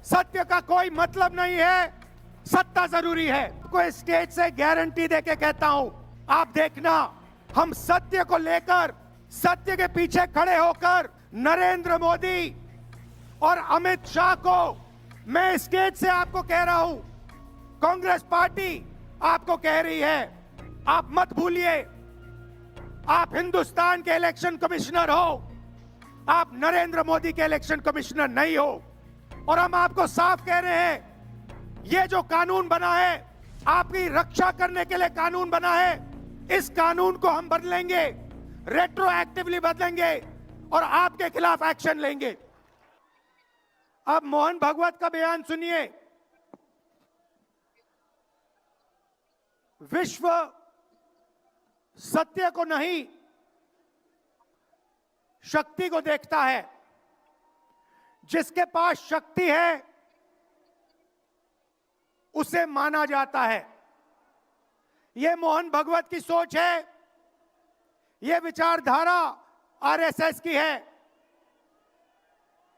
सत्य का कोई मतलब नहीं है, सत्ता जरूरी है। कोई स्टेज से गारंटी देके कहता हूं, आप देखना, हम सत्य को लेकर, सत्य के पीछे खड़े होकर नरेंद्र मोदी और अमित शाह को मैं स्टेज से आपको कह रहा हूं, कांग्रेस पार्टी आपको कह रही है, आप मत भूलिए, आप हिंदुस्तान के इलेक्शन कमिश्नर हो, आप नरेंद्र मोदी के इलेक्शन कमिश्नर नहीं हो। और हम आपको साफ कह रहे हैं, ये जो कानून बना है, आपकी रक्षा करने के लिए कानून बना है, इस कानून को हम बदलेंगे, रेट्रोएक्टिवली बदलेंगे और आपके खिलाफ एक्शन लेंगे। अब मोहन भागवत का बयान सुनिए। विश्व सत्य को नहीं, शक्ति को देखता है। जिसके पास शक्ति है उसे माना जाता है। यह मोहन भागवत की सोच है, यह विचारधारा आरएसएस की है।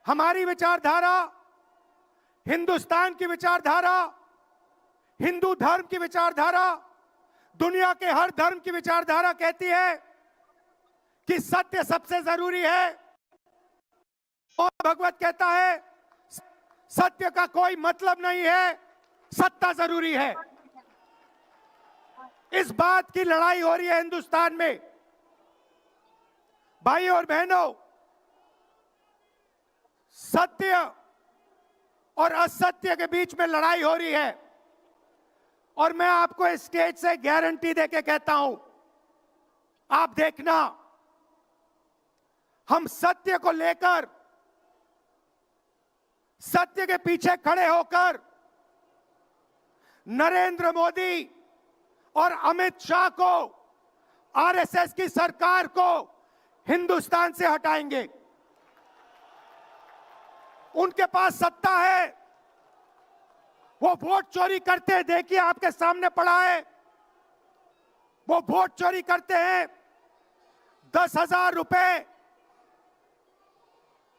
हमारी विचारधारा, हिंदुस्तान की विचारधारा, हिंदू धर्म की विचारधारा, दुनिया के हर धर्म की विचारधारा कहती है कि सत्य सबसे जरूरी है। और भगवत कहता है, सत्य का कोई मतलब नहीं है, सत्ता जरूरी है। इस बात की लड़ाई हो रही है हिंदुस्तान में। भाई और बहनों, सत्य और असत्य के बीच में लड़ाई हो रही है। और मैं आपको इस स्टेज से गारंटी देके कहता हूं, आप देखना, हम सत्य को लेकर, सत्य के पीछे खड़े होकर नरेंद्र मोदी और अमित शाह को, आरएसएस की सरकार को हिंदुस्तान से हटाएंगे। उनके पास सत्ता है, वो वोट चोरी करते हैं, देखिए आपके सामने पड़ा है, वो वोट चोरी करते हैं। 10,000 रुपए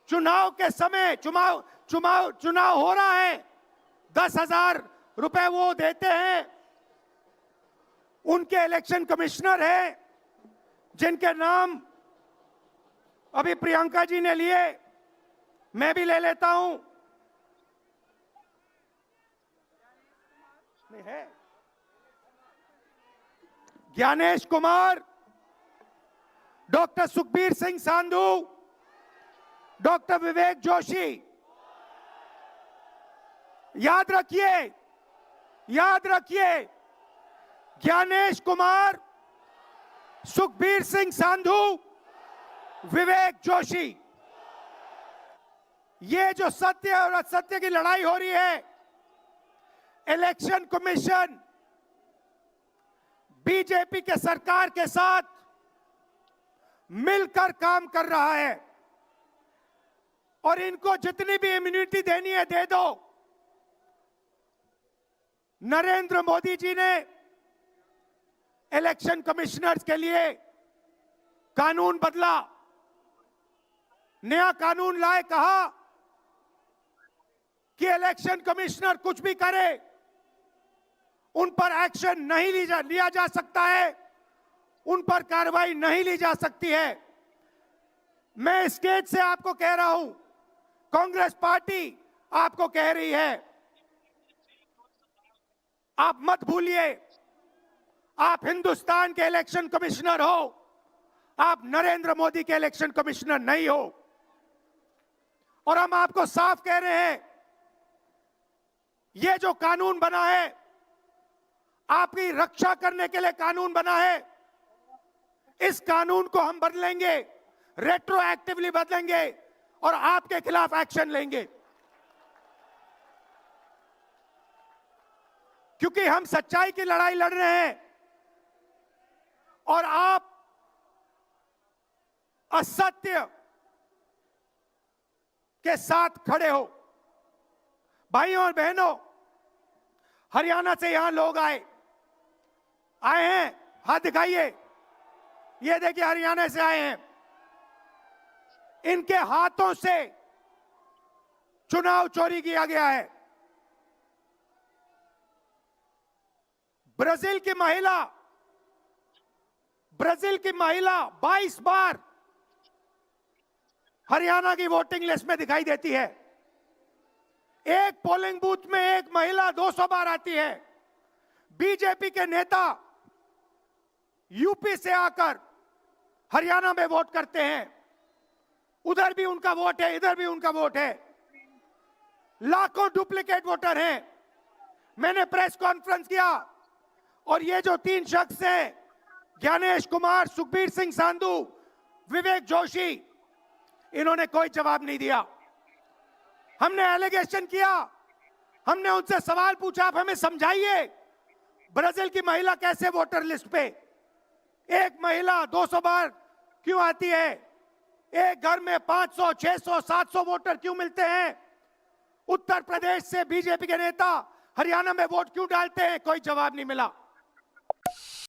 चुनाव के समय, चुनाव हो रहा है, 10,000 रुपए वो देते हैं। उनके इलेक्शन कमिश्नर हैं, जिनके नाम अभी प्रियंका जी ने लिए, मैं भी ले लेता हूं। है ज्ञानेश कुमार, डॉक्टर सुखबीर सिंह सांधू, डॉक्टर विवेक जोशी। याद रखिए, याद रखिए, ज्ञानेश कुमार, सुखबीर सिंह सांधू, विवेक जोशी। ये जो सत्य और असत्य की लड़ाई हो रही है, इलेक्शन कमीशन बीजेपी के सरकार के साथ मिलकर काम कर रहा है। और इनको जितनी भी इम्यूनिटी देनी है दे दो। नरेंद्र मोदी जी ने इलेक्शन कमिश्नर्स के लिए कानून बदला, नया कानून लाए, कहा कि इलेक्शन कमिश्नर कुछ भी करे, उन पर एक्शन नहीं लिया जा सकता है, उन पर कार्रवाई नहीं ली जा सकती है। मैं स्टेज से आपको कह रहा हूं, कांग्रेस पार्टी आपको कह रही है, आप मत भूलिए, आप हिंदुस्तान के इलेक्शन कमिश्नर हो, आप नरेंद्र मोदी के इलेक्शन कमिश्नर नहीं हो। और हम आपको साफ कह रहे हैं, यह जो कानून बना है, आपकी रक्षा करने के लिए कानून बना है, इस कानून को हम बदलेंगे, रेट्रोएक्टिवली बदलेंगे और आपके खिलाफ एक्शन लेंगे। क्योंकि हम सच्चाई की लड़ाई लड़ रहे हैं और आप असत्य के साथ खड़े हो। भाइयों और बहनों, हरियाणा से यहां लोग आए हैं, हाथ दिखाइए। ये देखिए, हरियाणा से आए हैं। इनके हाथों से चुनाव चोरी किया गया है। ब्राजील की महिला 22 बार हरियाणा की वोटिंग लिस्ट में दिखाई देती है। एक पोलिंग बूथ में एक महिला 200 बार आती है। बीजेपी के नेता यूपी से आकर हरियाणा में वोट करते हैं। उधर भी उनका वोट है, इधर भी उनका वोट है। लाखों डुप्लीकेट वोटर हैं। मैंने प्रेस कॉन्फ्रेंस किया और ये जो 3 शख्स हैं, ज्ञानेश कुमार, सुखबीर सिंह सांधू, विवेक जोशी, इन्होंने कोई जवाब नहीं दिया। हमने एलिगेशन किया, हमने उनसे सवाल पूछा, आप हमें समझाइए ब्राजील की महिला कैसे वोटर लिस्ट पे, एक महिला 200 बार क्यों आती है? एक घर में 500, 600, 700 वोटर क्यों मिलते हैं? उत्तर प्रदेश से बीजेपी के नेता हरियाणा में वोट क्यों डालते हैं? कोई जवाब नहीं मिला।